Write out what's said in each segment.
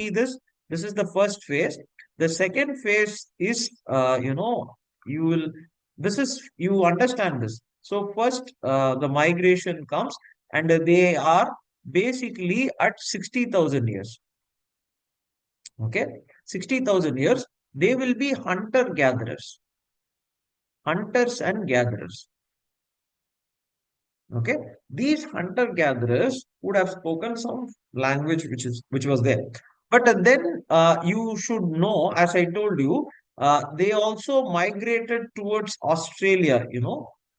see this. This is the first phase. The second phase is, you will, this is, you understand this. So first, the migration comes, and they are basically at 60,000 years. Okay, 60,000 years, they will be hunter-gatherers, hunters and gatherers. Okay, these hunter-gatherers would have spoken some language which was there. But then you should know, as I told you, they also migrated towards Australia,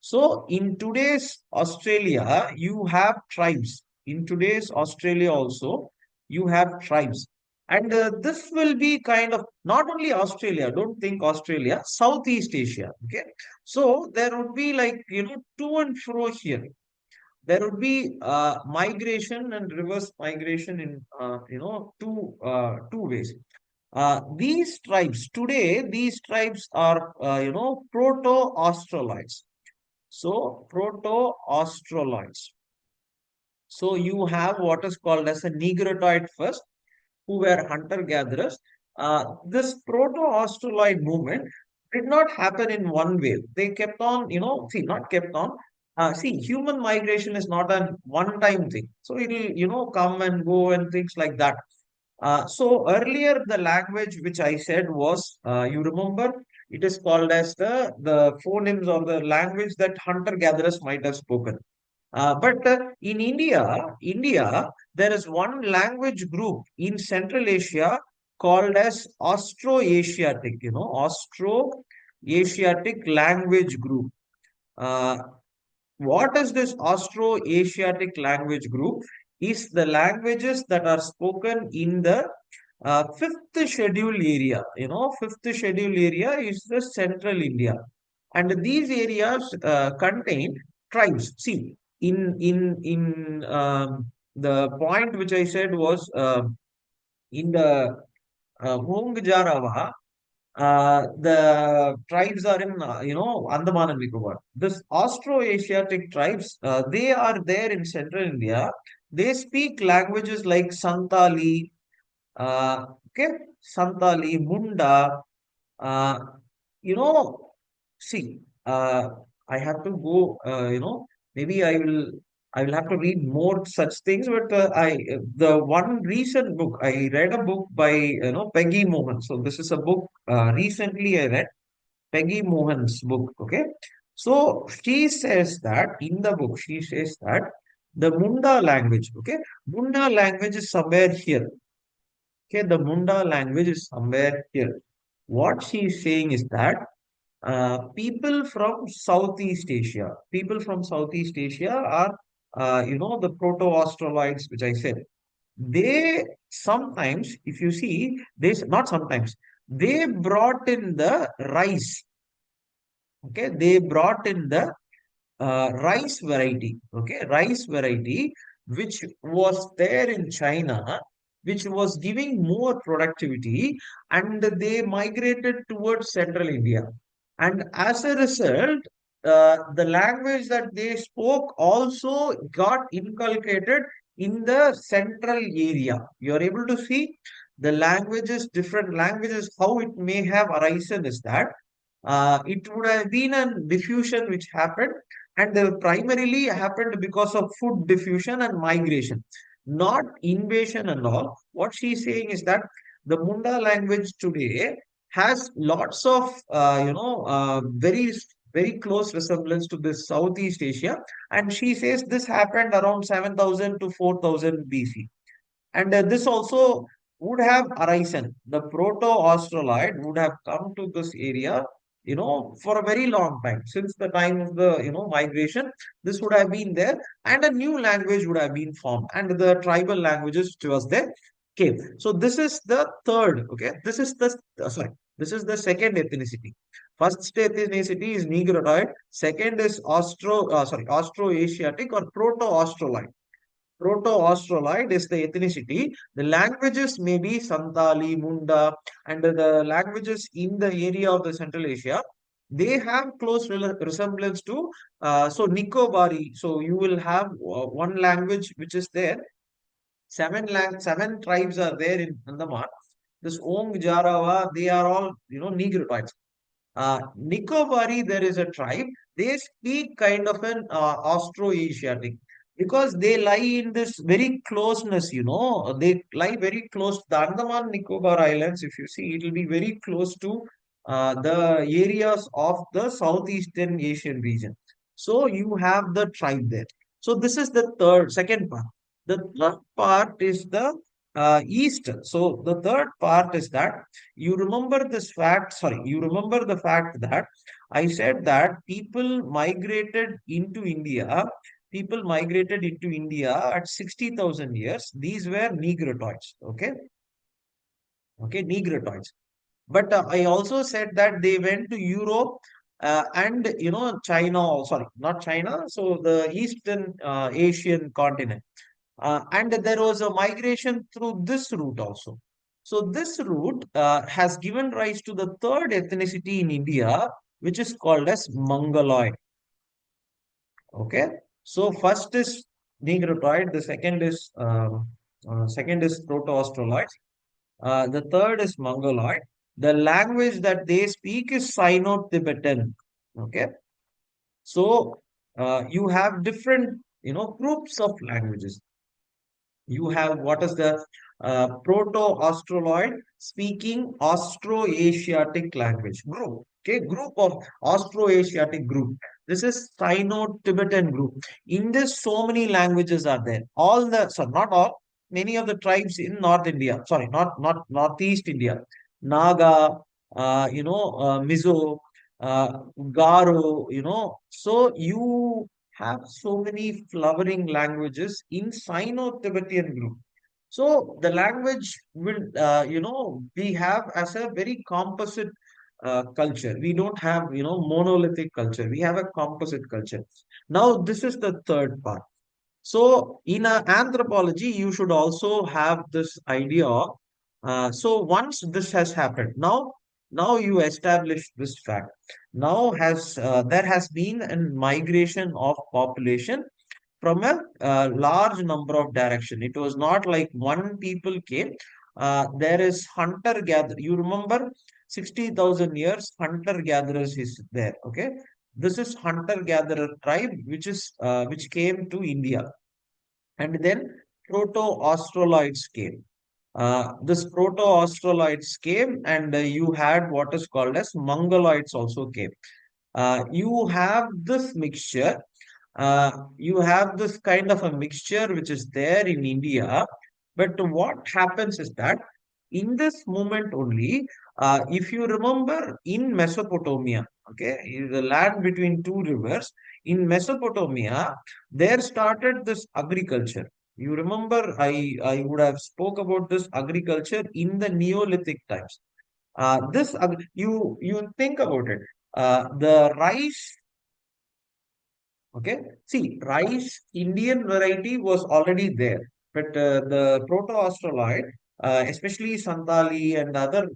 So in today's Australia, you have tribes. In today's Australia also, you have tribes. And this will be kind of not only Australia, don't think Australia, Southeast Asia. Okay. So there would be like, to and fro here. There would be migration and reverse migration in, two ways. These tribes are, proto-Australoids. So, proto-Australoids. So, you have what is called as a Negrotoid first, who were hunter-gatherers. This proto-Australoid movement did not happen in one wave. They kept on, not kept on. Human migration is not a one-time thing. So it will, come and go and things like that. So earlier, the language which I said was, you remember, it is called as the phonemes or the language that hunter-gatherers might have spoken. But in India, there is one language group in Central Asia called as Austro-Asiatic, Austro-Asiatic language group. Uh, what is this Austro-Asiatic language group? Is the languages that are spoken in the fifth schedule area. Fifth schedule area is the Central India, and these areas contain tribes. See, in the point which I said was in the Hong Jarawa, the tribes are in, Andaman and Nicobar. This Austro-Asiatic tribes, they are there in Central India. They speak languages like Santali, okay, Santali, Munda, uh, you know, see, I have to go, maybe I will have to read more such things, but the one recent book, I read a book by, Peggy Mohan. So this is a book, recently I read Peggy Mohan's book. Okay. So she says that in the book, she says that the Munda language, okay, Munda language is somewhere here. Okay, the Munda language is somewhere here. What she is saying is that people from Southeast Asia are, the Proto-Australoids, which I said. They sometimes, if you see, not sometimes, they brought in the rice. Okay, they brought in the rice variety. Okay, rice variety, which was there in China, which was giving more productivity, and they migrated towards Central India. And as a result, the language that they spoke also got inculcated in the central area. You are able to see the languages, different languages, how it may have arisen is that it would have been a diffusion which happened, and primarily happened because of food diffusion and migration, not invasion and all. What she's saying is that the Munda language today has lots of, very close resemblance to this Southeast Asia, and she says this happened around 7,000 to 4,000 BC, and this also would have arisen. The Proto-Australoid would have come to this area, for a very long time. Since the time of the, migration, this would have been there, and a new language would have been formed, and the tribal languages which was there came. So this is the third, okay? This is the second ethnicity. First ethnicity is Negroid. Second is Austro-Asiatic or Proto-Australoid. Proto-Australoid is the ethnicity. The languages may be Santali, Munda, and the languages in the area of the Central Asia, they have close resemblance to, so Nicobari. So you will have one language which is there. Seven tribes are there in Andaman. This Ong, Jarawa, they are all, Negroids. Nicobari, there is a tribe. They speak kind of an Austro-Asiatic because they lie in this very closeness, they lie very close. The Andaman Nicobar Islands, if you see, it will be very close to the areas of the Southeastern Asian region. So you have the tribe there. So this is the second part. The third part is the east. So the third part is that you remember the fact that I said that people migrated into India at 60,000 years. These were Negroids, okay, Negroids. But I also said that they went to Europe and, China, sorry, not China, so the Eastern Asian continent. And there was a migration through this route also. So this route has given rise to the third ethnicity in India, which is called as Mongoloid. Okay. So first is Negroid, the second is Proto-Australoid, the third is Mongoloid. The language that they speak is Sino-Tibetan. Okay. So you have different, groups of languages. You have what is the Proto-Australoid speaking Austro-Asiatic language group. Okay, group of Austro-Asiatic group. This is Sino-Tibetan group. In this, so many languages are there. Not all, many of the tribes in North India, sorry, not Northeast India, Naga, Mizo, Garo, so you have so many flowering languages in Sino-Tibetan group. So the language will, we have as a very composite culture. We don't have, monolithic culture. We have a composite culture. Now, this is the third part. So in anthropology, you should also have this idea. So once this has happened, now you establish this fact. Now has there has been a migration of population from a large number of direction. It was not like one people came. There is hunter gatherer. You remember 60,000 years hunter gatherers is there. Okay, this is hunter gatherer tribe which came to India, and then proto-Australoids came. This proto-Australoids came, and you had what is called as Mongoloids also came. You have this mixture. You have this kind of a mixture which is there in India. But what happens is that in this moment only, if you remember in Mesopotamia, okay, in the land between two rivers, in Mesopotamia, there started this agriculture. You remember, I would have spoke about this agriculture in the Neolithic times. You think about it. The rice. Okay. See, rice, Indian variety was already there, but the Proto-Australoid, especially Santali and other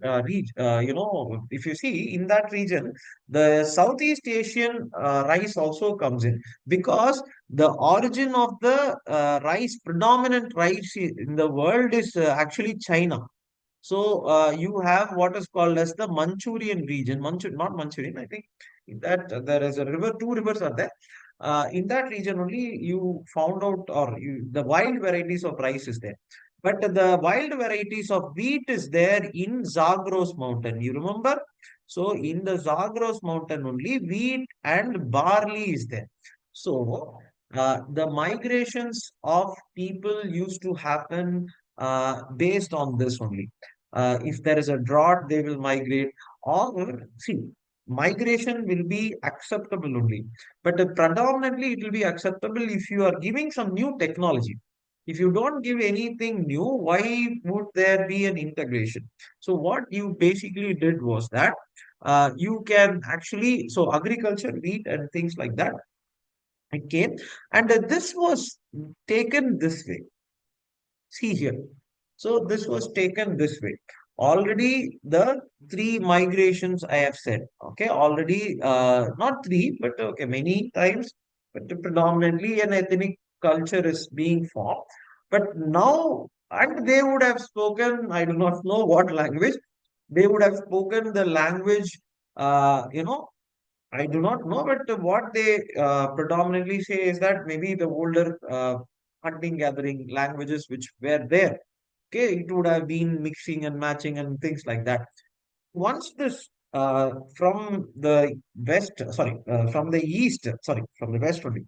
if you see in that region, the Southeast Asian rice also comes in because the origin of the predominant rice in the world is actually China. So you have what is called as the Manchurian region, not Manchurian, I think that there is a river, two rivers are there. In that region only you found out, the wild varieties of rice is there. But the wild varieties of wheat is there in Zagros mountain. You remember? So in the Zagros mountain only wheat and barley is there. So the migrations of people used to happen based on this only. If there is a drought, they will migrate. Or see, migration will be acceptable only, but predominantly it will be acceptable if you are giving some new technology. If you don't give anything new, why would there be an integration? So what you basically did was that you can actually, so agriculture, wheat and things like that, it came, and this was taken this way. See here. So this was taken this way. Already the three migrations I have said. Okay, already not three, but okay, many times, but predominantly an ethnic culture is being formed. But now, and they would have spoken, I do not know what language, they would have spoken the language, you know, I do not know, but what they predominantly say is that maybe the older hunting gathering languages which were there, okay, it would have been mixing and matching and things like that. Once this from the west, sorry, from the east, sorry, from the west only,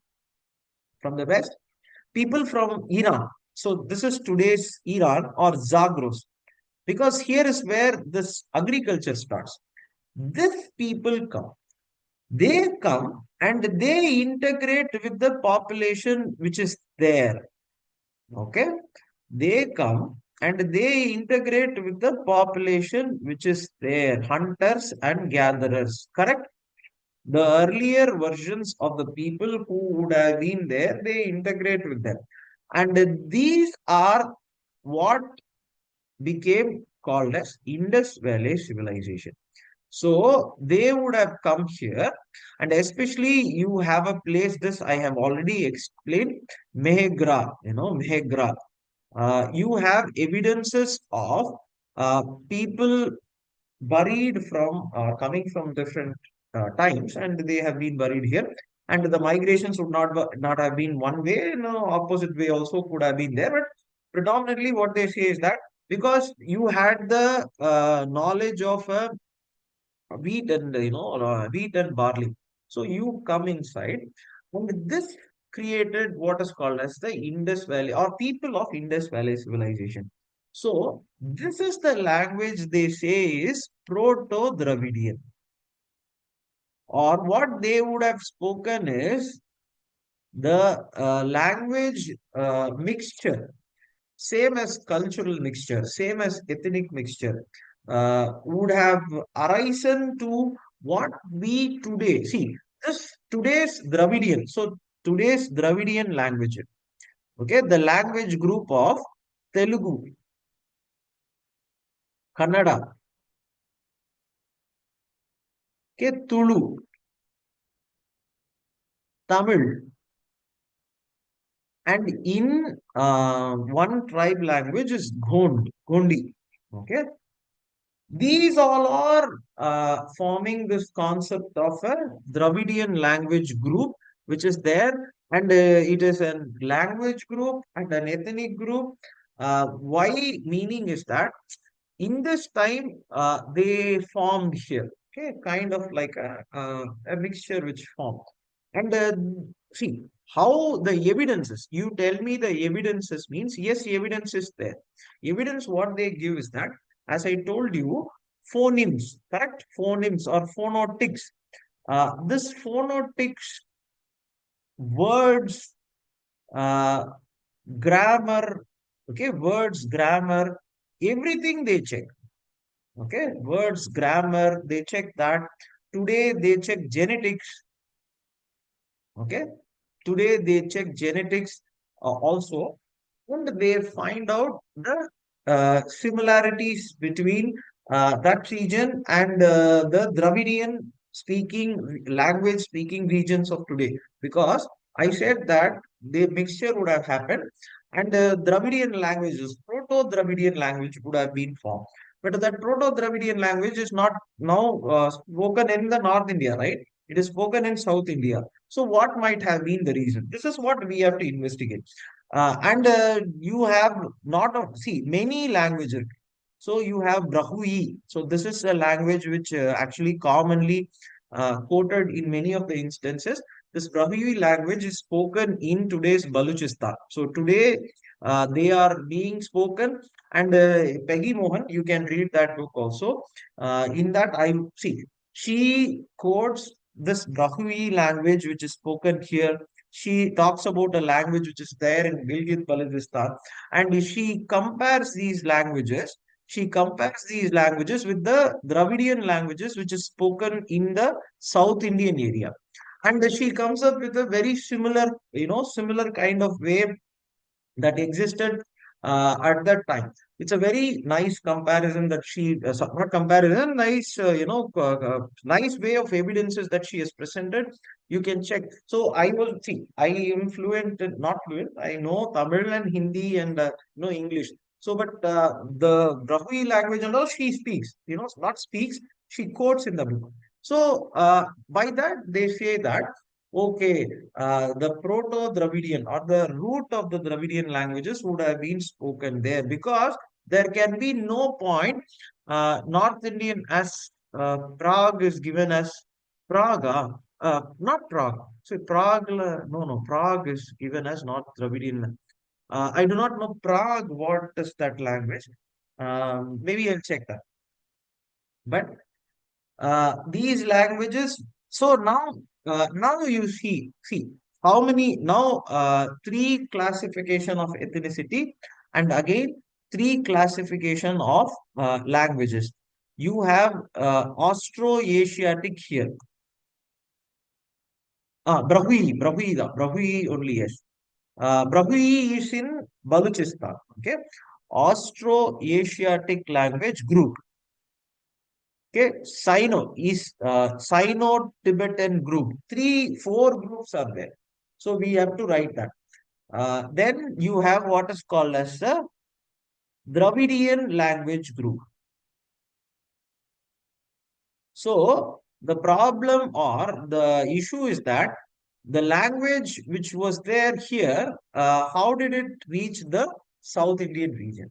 from the west, people from Iran. So this is today's Iran or Zagros, because here is where this agriculture starts. These people come. They come and they integrate with the population which is there. Okay? They come and they integrate with the population which is there, hunters and gatherers. Correct? The earlier versions of the people who would have been there, they integrate with them. And these are what became called as Indus Valley civilization. So they would have come here, and especially you have a place, this I have already explained, Mehegra, Mehegra. You have evidences of people buried from coming from different times, and they have been buried here. And the migrations would not have been one way, opposite way also could have been there. But predominantly, what they say is that because you had the knowledge of wheat and wheat and barley, so you come inside, and this created what is called as the Indus Valley or people of Indus Valley civilization. So this is the language they say is Proto-Dravidian, or what they would have spoken is the language mixture, same as cultural mixture, same as ethnic mixture, would have arisen to what we today see. This today's Dravidian, so today's Dravidian language, okay, the language group of Telugu, Kannada, okay, Tulu, Tamil, and in one tribe language is Gondi, okay. These all are forming this concept of a Dravidian language group, which is there, and it is a language group and an ethnic group. Why meaning is that in this time they formed here, okay, kind of like a mixture which formed. And see how the evidences, you tell me the evidences means, yes, evidence is there. Evidence what they give is that, as I told you, phonemes, correct, phonemes or phonotics, this phonotics, words, uh, grammar, okay, words, grammar, everything they check. Okay, words, grammar, they check that. Today they check genetics. Okay, today they check genetics also, and they find out the similarities between that region and the Dravidian speaking language speaking regions of today. Because I said that the mixture would have happened, and the Dravidian languages, Proto-Dravidian language would have been formed. But that Proto-Dravidian language is not now spoken in the North India, right? It is spoken in South India. So what might have been the reason? This is what we have to investigate. And you have not see many languages. So you have Brahui. So this is a language which actually commonly quoted in many of the instances. This Brahui language is spoken in today's Baluchistan. So today they are being spoken. And Peggy Mohan, you can read that book also. In that I see she quotes this Brahui language which is spoken here. She talks about a language which is there in Gilgit Baltistan, and she compares these languages. She compares these languages with the Dravidian languages which is spoken in the South Indian area. And she comes up with a very similar, similar kind of way that existed at that time. It's a very nice comparison that not comparison, nice, nice way of evidences that she has presented. You can check. So I am fluent, not fluent. I know Tamil and Hindi and English. So, but the Brahmi language and all she speaks, not speaks, she quotes in the book. So, by that, they say that, okay, the Proto-Dravidian or the root of the Dravidian languages would have been spoken there because there can be no point. North Indian as Prague is given as Praga, not Prague. So Prague, no, Prague is given as North Dravidian. I do not know Prague. What is that language? Maybe I'll check that. But these languages. So now you see how many now three classification of ethnicity and again three classification of languages. You have Austro-Asiatic here. Brahui only, yes. Brahui is in Baluchistan. Okay, Austro-Asiatic language group. Okay, Sino-Tibetan group. Four groups are there. So we have to write that. Then you have what is called as a Dravidian language group. So the problem or the issue is that the language which was there here, how did it reach the South Indian region?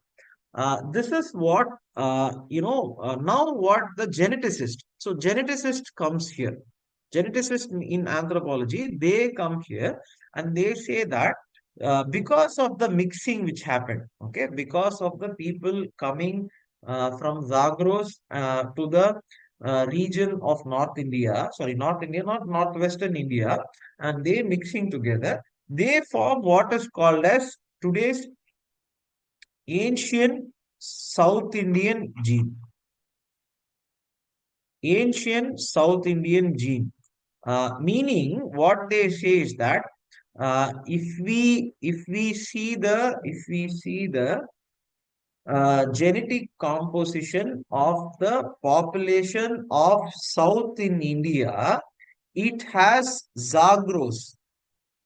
This is what now what the geneticist. So geneticist comes here. Geneticist in anthropology, they come here and they say that because of the mixing which happened, okay, because of the people coming from Zagros to the region of North India, sorry, North India, not Northwestern India, and they mixing together, they form what is called as today's ancient South Indian gene. Ancient South Indian gene. Meaning what they say is that if we see the genetic composition of the population of South in India, it has Zagros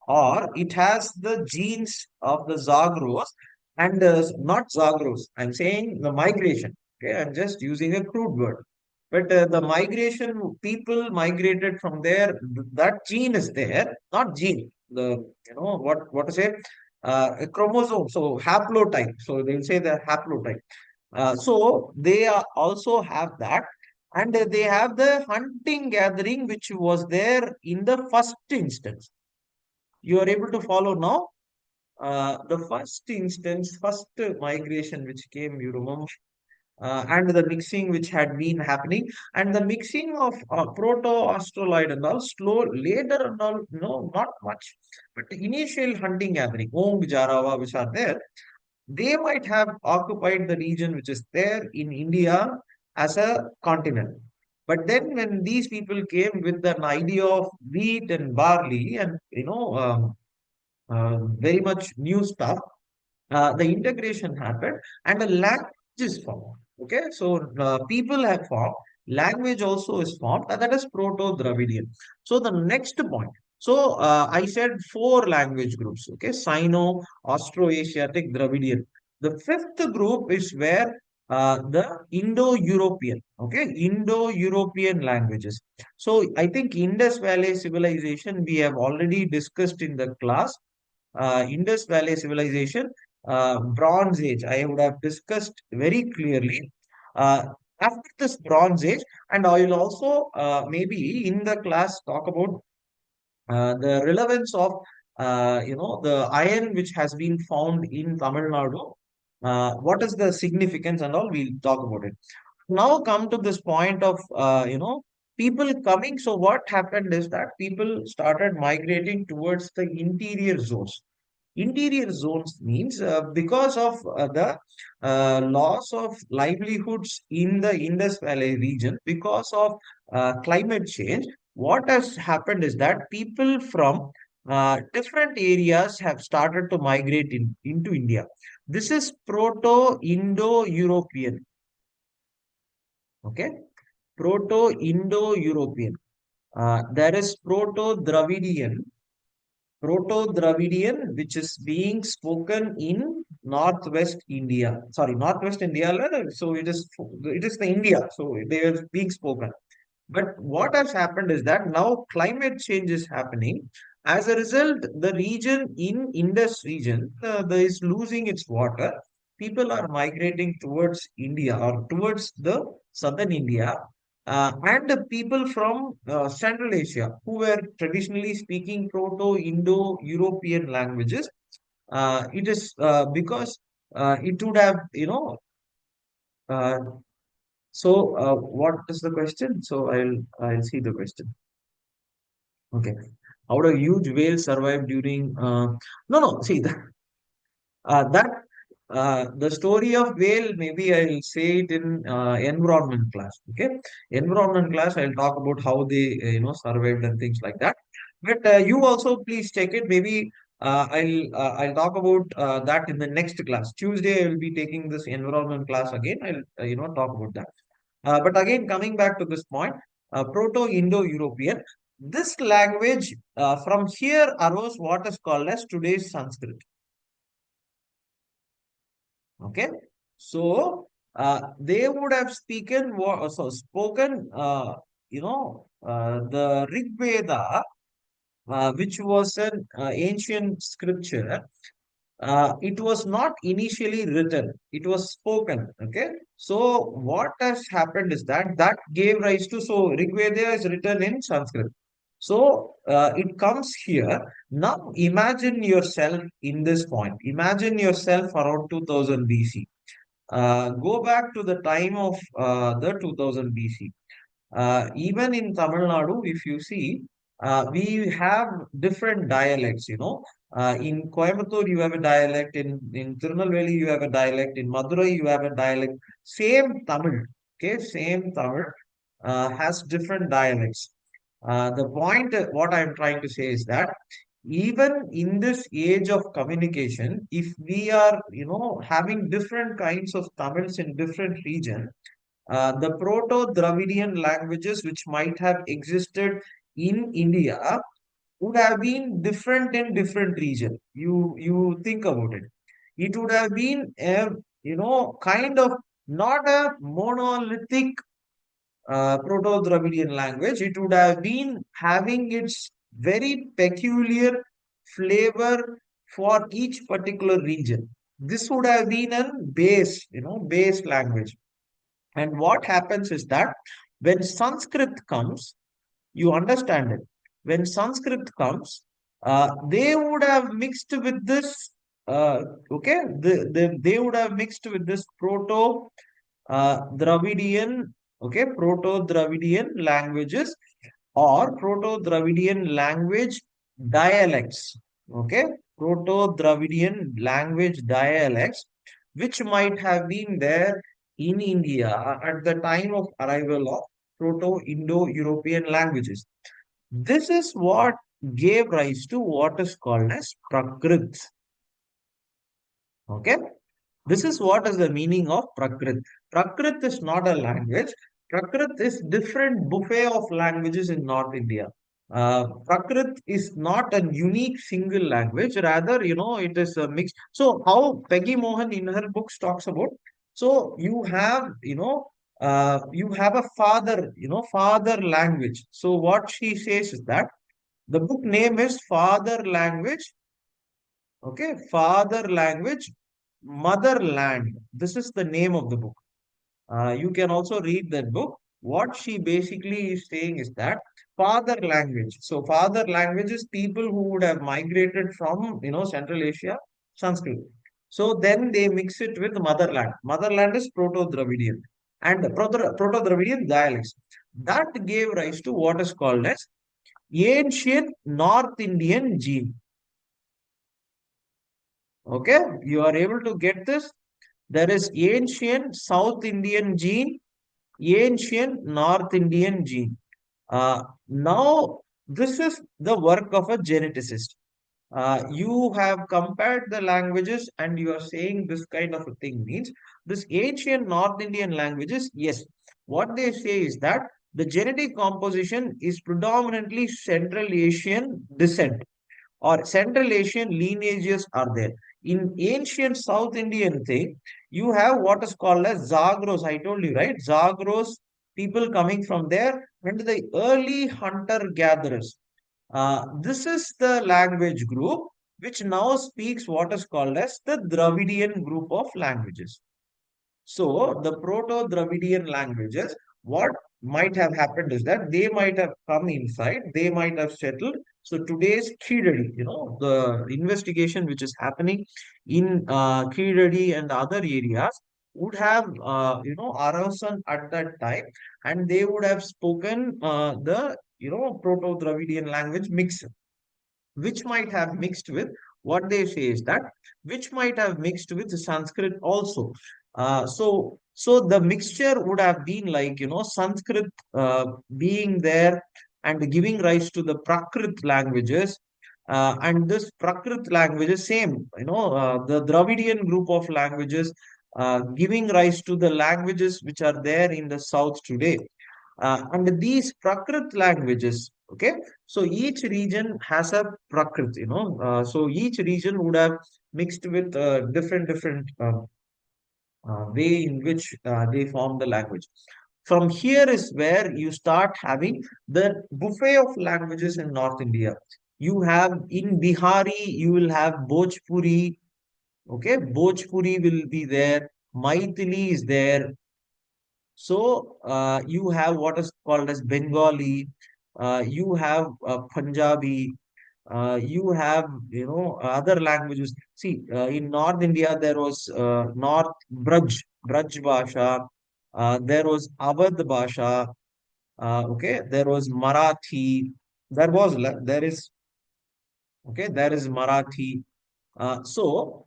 or it has the genes of the Zagros and not Zagros. I'm saying the migration. Okay, I'm just using a crude word. But the migration, people migrated from there. That gene is there, not gene. What to say? A chromosome. So haplotype. So they'll say the haplotype. So they also have that, and they have the hunting gathering which was there in the first instance. You are able to follow now. The first instance, first migration which came, you remember, and the mixing which had been happening, and the mixing of proto-australoid and all slow later and all, no, not much, but the initial hunting gathering, Ong, Jarawa, which are there, they might have occupied the region which is there in India as a continent. But then when these people came with an idea of wheat and barley and very much new stuff, the integration happened and a language is formed. Okay, so people have formed, language also is formed, and that is Proto-Dravidian. So the next point. So I said four language groups. Okay, Sino, Austro-Asiatic, Dravidian. The fifth group is where the Indo-European. Okay, Indo-European languages. So I think Indus Valley civilization we have already discussed in the class. Indus Valley civilization, Bronze Age, I would have discussed very clearly. After this Bronze Age, and I will also maybe in the class talk about the relevance of the iron which has been found in Tamil Nadu. What is the significance and all? We'll talk about it. Now come to this point of people coming. So what happened is that people started migrating towards the interior zones. Interior zones means because of the loss of livelihoods in the Indus Valley region, because of climate change, what has happened is that people from different areas have started to migrate into India. This is Proto-Indo-European. Okay, Proto-Indo-European. There is Proto-Dravidian, which is being spoken in Northwest India. Sorry, Northwest India. So it is the India. So they are being spoken. But what has happened is that now climate change is happening. As a result, the region in Indus region is losing its water. People are migrating towards India or towards the southern India. And the people from Central Asia who were traditionally speaking Proto-Indo-European languages, it is because it would have, uh, what is the question? So I'll see the question. Okay. How do huge whales survive during no no see that the story of whale, maybe I'll say it in environment class. Okay, environment class I'll talk about how they survived and things like that. But you also please check it. Maybe I'll talk about that in the next class. Tuesday I will be taking this environment class again. I'll talk about that. But again, coming back to this point, Proto-Indo-European, this language from here arose what is called as today's Sanskrit. Okay, so they would have spoken, the Rig Veda, which was an ancient scripture. It was not initially written; it was spoken. Okay, so what has happened is that gave rise to, so Rig Veda is written in Sanskrit. So it comes here. Now imagine yourself in this point. Imagine yourself around 2000 BC. Go back to the time of the 2000 BC. Even in Tamil Nadu, if you see, we have different dialects, in Coimbatore, you have a dialect. In Tirunelveli, you have a dialect. In Madurai, you have a dialect. Same Tamil, okay, same Tamil has different dialects. The point, what I'm trying to say is that even in this age of communication, if we are, having different kinds of Tamils in different regions, the Proto-Dravidian languages which might have existed in India would have been different in different region. You think about it. It would have been a kind of not a monolithic Proto-Dravidian language. It would have been having its very peculiar flavor for each particular region. This would have been a base language. And what happens is that when Sanskrit comes, you understand it. When Sanskrit comes, they would have mixed with this, okay, they would have mixed with this Dravidian, okay, Proto-Dravidian languages or Proto-Dravidian language dialects, okay, Proto-Dravidian language dialects, which might have been there in India at the time of arrival of Proto-Indo-European languages. This is what gave rise to what is called as Prakrit. Okay, this is what is the meaning of Prakrit. Prakrit is not a language. Prakrit is different buffet of languages in North India. Prakrit is not a unique single language. Rather, it is a mix. So, how Peggy Mohan in her books talks about. So, you have a father language. So, what she says is that the book name is Father Language. Okay, Father Language, Motherland. This is the name of the book. You can also read that book. What she basically is saying is that father language. So father language is people who would have migrated from Central Asia, Sanskrit. So then they mix it with motherland. Motherland is Proto-Dravidian and Proto-Dravidian dialects. That gave rise to what is called as ancient North Indian gene. Okay, you are able to get this. There is ancient South Indian gene, ancient North Indian gene. Now This is the work of a geneticist. You have compared the languages and you are saying this kind of a thing means this ancient North Indian languages, yes, what they say is that the genetic composition is predominantly Central Asian descent or Central Asian lineages are there. In ancient South Indian thing, you have what is called as Zagros. I told you, right? Zagros, people coming from there, and the early hunter-gatherers. This is the language group which now speaks what is called as the Dravidian group of languages. So the Proto-Dravidian languages, what might have happened is that they might have come inside, they might have settled. So today's Kidadi, the investigation which is happening in Kidadi and other areas would have, arisen at that time, and they would have spoken Proto-Dravidian language mix which might have mixed with what they say is that which might have mixed with Sanskrit also. So the mixture would have been like Sanskrit being there and giving rise to the Prakrit languages. And this Prakrit languages, same, the Dravidian group of languages giving rise to the languages which are there in the south today. And these Prakrit languages, okay, so each region has a Prakrit, so each region would have mixed with different way in which they form the language. From here is where you start having the buffet of languages in North India. You have in Bihari, you will have Bhojpuri, okay, Bhojpuri will be there, Maithili is there, so you have what is called as Bengali, you have Punjabi, you have other languages. See, in North India there was North Braj Bhasha, there was Awadh Bhasha, okay, there was Marathi, there is okay, there is Marathi. So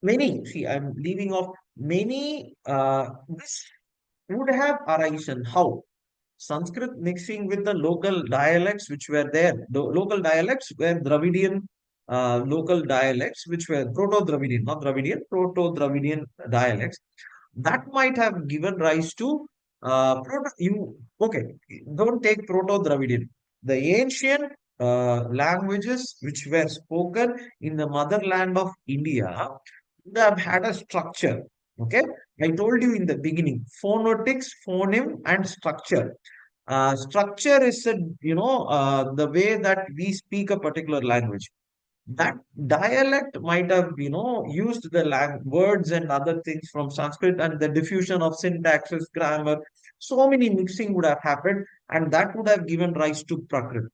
many. See, I'm leaving off many. This would have arisen. How? Sanskrit mixing with the local dialects which were there. The local dialects were Dravidian local dialects which were Proto-Dravidian, not Dravidian, Proto-Dravidian dialects. That might have given rise to okay, don't take Proto-Dravidian. The ancient languages which were spoken in the motherland of India would have had a structure. Okay, I told you in the beginning, phonetics, phoneme, and structure. Structure is the way that we speak a particular language. That dialect might have used the words and other things from Sanskrit, and the diffusion of syntaxes, grammar, so many mixing would have happened, and that would have given rise to Prakrit.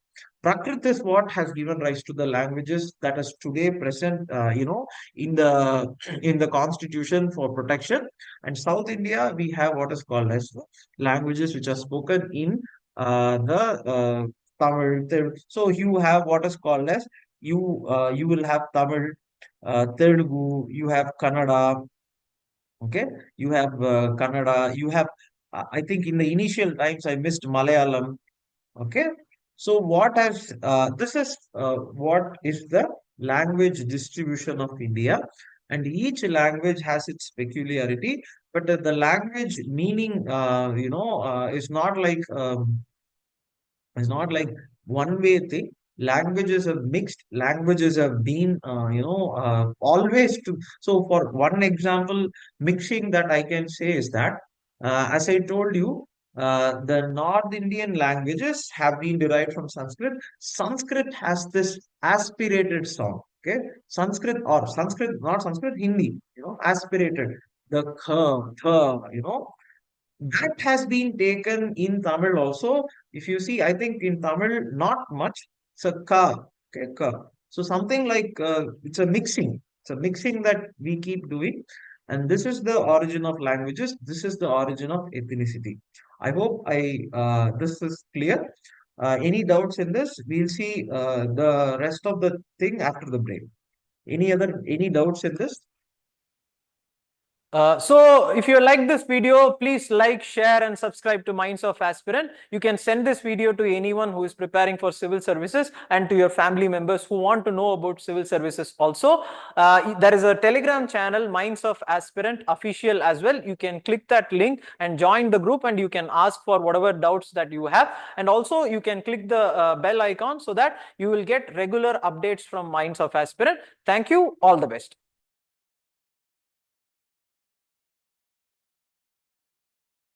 Prakrit is what has given rise to the languages that is today present in the constitution for protection. And South India, we have what is called as languages which are spoken in the Tamil. So you have what is called as you will have Tamil, Telugu, you have Kannada, okay, you have Kannada, you have I think in the initial times I missed Malayalam, okay. So what has this is what is the language distribution of India, and each language has its peculiarity, but the language meaning is not like it's not like one way thing. Languages have mixed. Languages have been, always to. So, for one example, mixing that I can say is that, as I told you, the North Indian languages have been derived from Sanskrit. Sanskrit has this aspirated sound. Okay, Sanskrit, not Sanskrit, Hindi. Aspirated. The kha, tha, that has been taken in Tamil also. If you see, I think in Tamil, not much. It's a ka, okay, ka. So something like it's a mixing. It's a mixing that we keep doing. And this is the origin of languages. This is the origin of ethnicity. I hope I this is clear. Any doubts in this? We'll see the rest of the thing after the break. Any doubts in this? So if you like this video, please like, share and subscribe to Minds of Aspirant. You can send this video to anyone who is preparing for civil services and to your family members who want to know about civil services also. There is a Telegram channel, Minds of Aspirant official as well. You can click that link and join the group, and you can ask for whatever doubts that you have. And also you can click the bell icon so that you will get regular updates from Minds of Aspirant. Thank you. All the best.